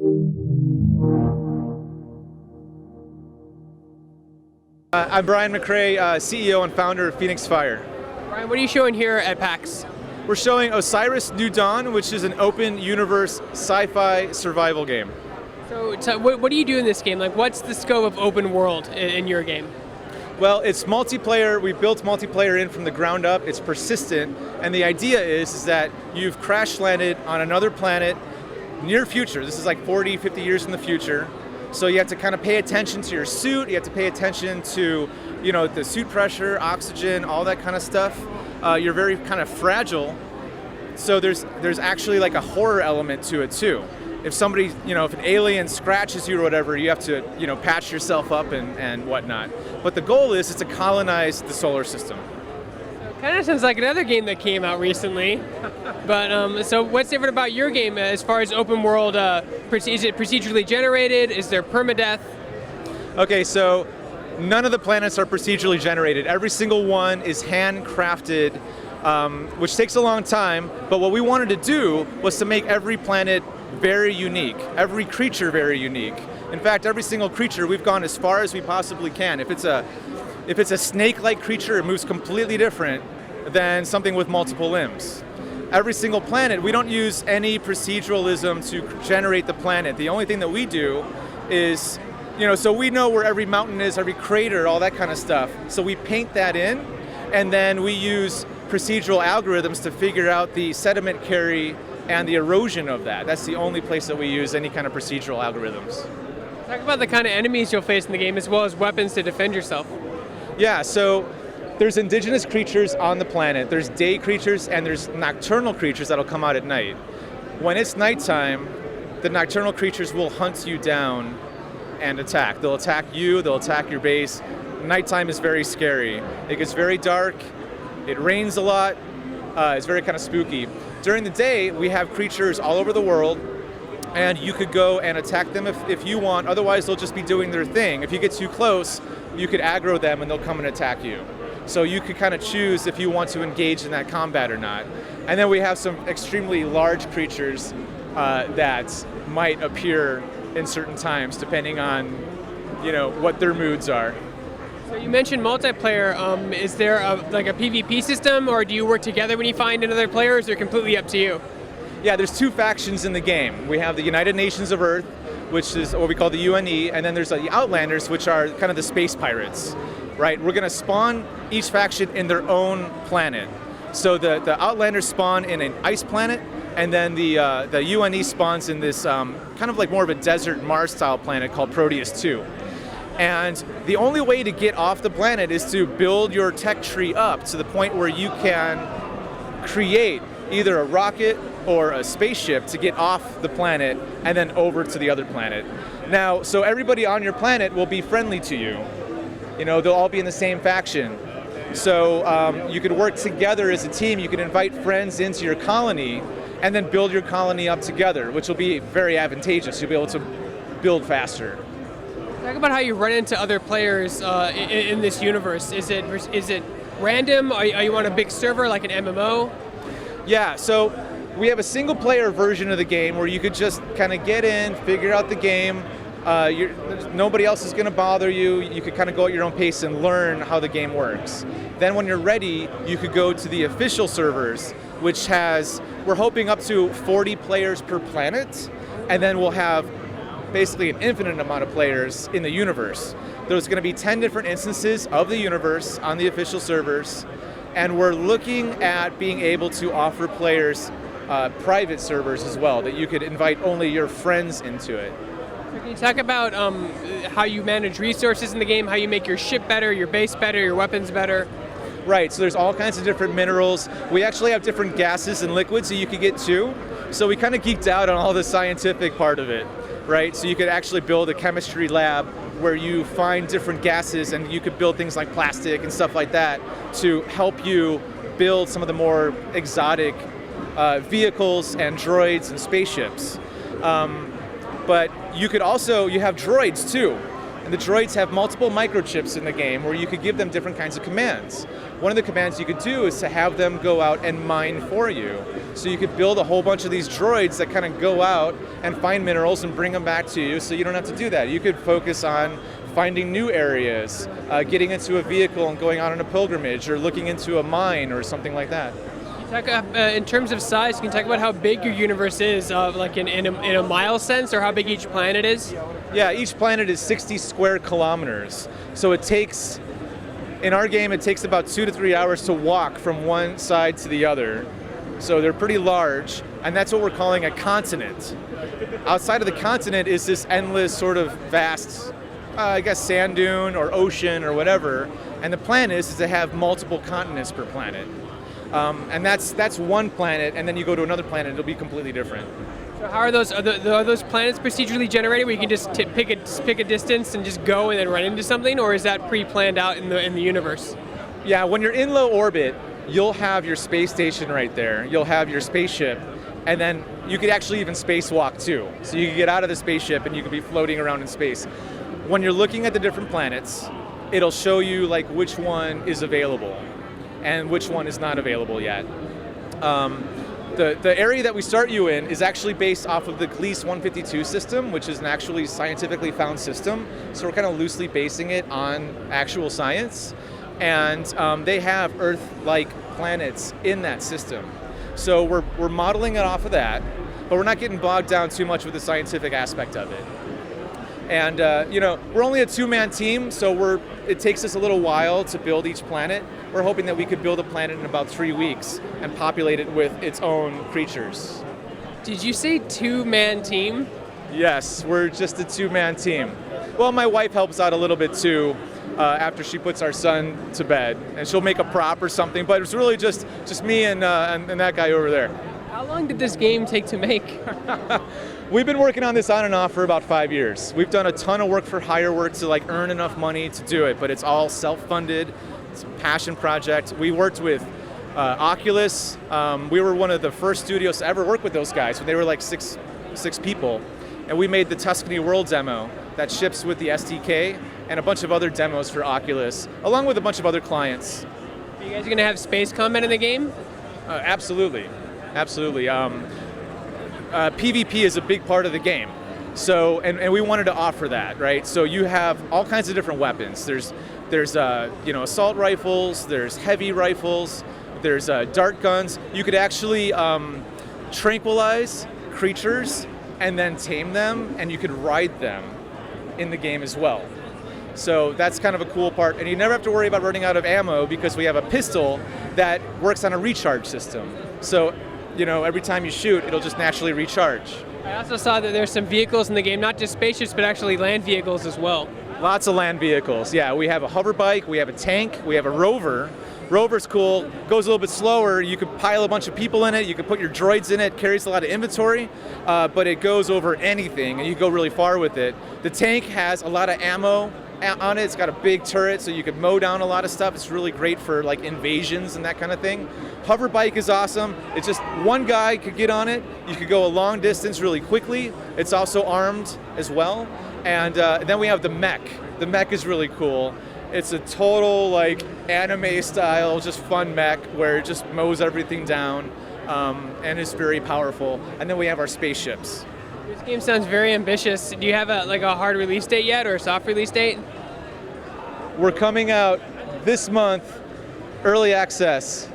I'm Brian McRae, CEO and founder of Phoenix Fire. Brian, what are you showing here at PAX? We're showing Osiris New Dawn, which is an open universe sci-fi survival game. So what do you do in this game? Like, what's the scope of open world in your game? Well, it's multiplayer. We built multiplayer in from the ground up. It's persistent, and the idea is that you've crash landed on another planet near future. This is like 40, 50 years in the future. So you have to kind of pay attention to your suit. You have to pay attention to, the suit pressure, oxygen, all that kind of stuff. You're very kind of fragile. So there's actually like a horror element to it too. If somebody, if an alien scratches you or whatever, you have to, patch yourself up and whatnot. But the goal is to colonize the solar system. Kind of sounds like another game that came out recently. But so what's different about your game as far as open world? Is it procedurally generated? Is there permadeath? Okay, so none of the planets are procedurally generated. Every single one is handcrafted, which takes a long time. But what we wanted to do was to make every planet very unique, every creature very unique. In fact, every single creature, we've gone as far as we possibly can. If it's a snake-like creature, it moves completely different than something with multiple limbs. Every single planet, we don't use any proceduralism to generate the planet. The only thing that we do is, so we know where every mountain is, every crater, all that kind of stuff. So we paint that in, and then we use procedural algorithms to figure out the sediment carry and the erosion of that. That's the only place that we use any kind of procedural algorithms. Talk about the kind of enemies you'll face in the game as well as weapons to defend yourself. Yeah, so there's indigenous creatures on the planet. There's day creatures and there's nocturnal creatures that'll come out at night. When it's nighttime, the nocturnal creatures will hunt you down and attack. They'll attack you, they'll attack your base. Nighttime is very scary. It gets very dark, it rains a lot, it's very kind of spooky. During the day, we have creatures all over the world, and you could go and attack them if you want. Otherwise, they'll just be doing their thing. If you get too close, you could aggro them and they'll come and attack you. So you could kind of choose if you want to engage in that combat or not. And then we have some extremely large creatures that might appear in certain times, depending on, what their moods are. So you mentioned multiplayer. Is there a PvP system, or do you work together when you find another player, or is it completely up to you? Yeah, there's two factions in the game. We have the United Nations of Earth, which is what we call the UNE, and then there's the Outlanders, which are kind of the space pirates, right? We're going to spawn each faction in their own planet. So the Outlanders spawn in an ice planet, and then the UNE spawns in this kind of like more of a desert Mars-style planet called Proteus 2. And the only way to get off the planet is to build your tech tree up to the point where you can create either a rocket or a spaceship to get off the planet and then over to the other planet. Now, so everybody on your planet will be friendly to you. They'll all be in the same faction. So you could work together as a team. You can invite friends into your colony and then build your colony up together, which will be very advantageous. You'll be able to build faster. Talk about how you run into other players in this universe. Is it random? Are you on a big server like an MMO? Yeah, so we have a single player version of the game where you could just kind of get in, figure out the game. Nobody else is going to bother you. You could kind of go at your own pace and learn how the game works. Then when you're ready, you could go to the official servers, which we're hoping up to 40 players per planet, and then we'll have basically an infinite amount of players in the universe. There's going to be 10 different instances of the universe on the official servers, and we're looking at being able to offer players private servers as well, that you could invite only your friends into it. Can you talk about how you manage resources in the game, how you make your ship better, your base better, your weapons better? Right, so there's all kinds of different minerals. We actually have different gases and liquids that you could get too. So we kind of geeked out on all the scientific part of it, right? So you could actually build a chemistry lab where you find different gases and you could build things like plastic and stuff like that to help you build some of the more exotic vehicles and droids and spaceships. But you have droids too. And the droids have multiple microchips in the game where you could give them different kinds of commands. one of the commands you could do is to have them go out and mine for you. So you could build a whole bunch of these droids that kind of go out and find minerals and bring them back to you, so you don't have to do that. You could focus on finding new areas, getting into a vehicle and going out on a pilgrimage, or looking into a mine or something like that. In terms of size, can you talk about how big your universe is, like in a mile sense, or how big each planet is? Yeah, each planet is 60 square kilometers. So it takes, in our game, it takes about 2 to 3 hours to walk from one side to the other. So they're pretty large, and that's what we're calling a continent. Outside of the continent is this endless sort of vast, I guess, sand dune or ocean or whatever. And the plan is to have multiple continents per planet. And that's one planet, and then you go to another planet, it'll be completely different. So how are those planets procedurally generated, where you can just pick a distance and just go and then run into something, or is that pre-planned out in the universe? Yeah, when you're in low orbit, you'll have your space station right there. You'll have your spaceship, and then you could actually even spacewalk too. So you could get out of the spaceship and you could be floating around in space. When you're looking at the different planets, it'll show you like which one is available and which one is not available yet. The area that we start you in is actually based off of the Gliese 152 system, which is an actually scientifically found system. So we're kind of loosely basing it on actual science. And they have Earth-like planets in that system. So we're modeling it off of that, but we're not getting bogged down too much with the scientific aspect of it. And we're only a two-man team, so it takes us a little while to build each planet. We're hoping that we could build a planet in about 3 weeks and populate it with its own creatures. Did you say two-man team? Yes, we're just a two-man team. Well, my wife helps out a little bit too after she puts our son to bed, and she'll make a prop or something, but it's really just me and that guy over there. How long did this game take to make? We've been working on this on and off for about 5 years. We've done a ton of work for hire work to like earn enough money to do it, but it's all self-funded. It's a passion project. We worked with Oculus. We were one of the first studios to ever work with those guys when they were like six people. And we made the Tuscany World demo that ships with the SDK and a bunch of other demos for Oculus, along with a bunch of other clients. Are you guys going to have space combat in the game? Absolutely. PvP is a big part of the game. So, and we wanted to offer that, right? So you have all kinds of different weapons. There's assault rifles, there's heavy rifles, there's dart guns. You could actually tranquilize creatures and then tame them, and you could ride them in the game as well. So that's kind of a cool part. And you never have to worry about running out of ammo because we have a pistol that works on a recharge system. So, every time you shoot, it'll just naturally recharge. I also saw that there's some vehicles in the game, not just spaceships, but actually land vehicles as well. Lots of land vehicles, yeah. We have a hover bike, we have a tank, we have a rover. Rover's cool, goes a little bit slower. You could pile a bunch of people in it, you could put your droids in it, carries a lot of inventory, but it goes over anything and you go really far with it. The tank has a lot of ammo on it. It's got a big turret, so you could mow down a lot of stuff. It's really great for like invasions and that kind of thing. Hover bike is awesome. It's just one guy could get on it. You could go a long distance really quickly. It's also armed as well. And then we have the mech. The mech is really cool. It's a total like anime style, just fun mech where it just mows everything down and is very powerful. And then we have our spaceships. This game sounds very ambitious. Do you have a hard release date yet, or a soft release date? We're coming out this month, early access,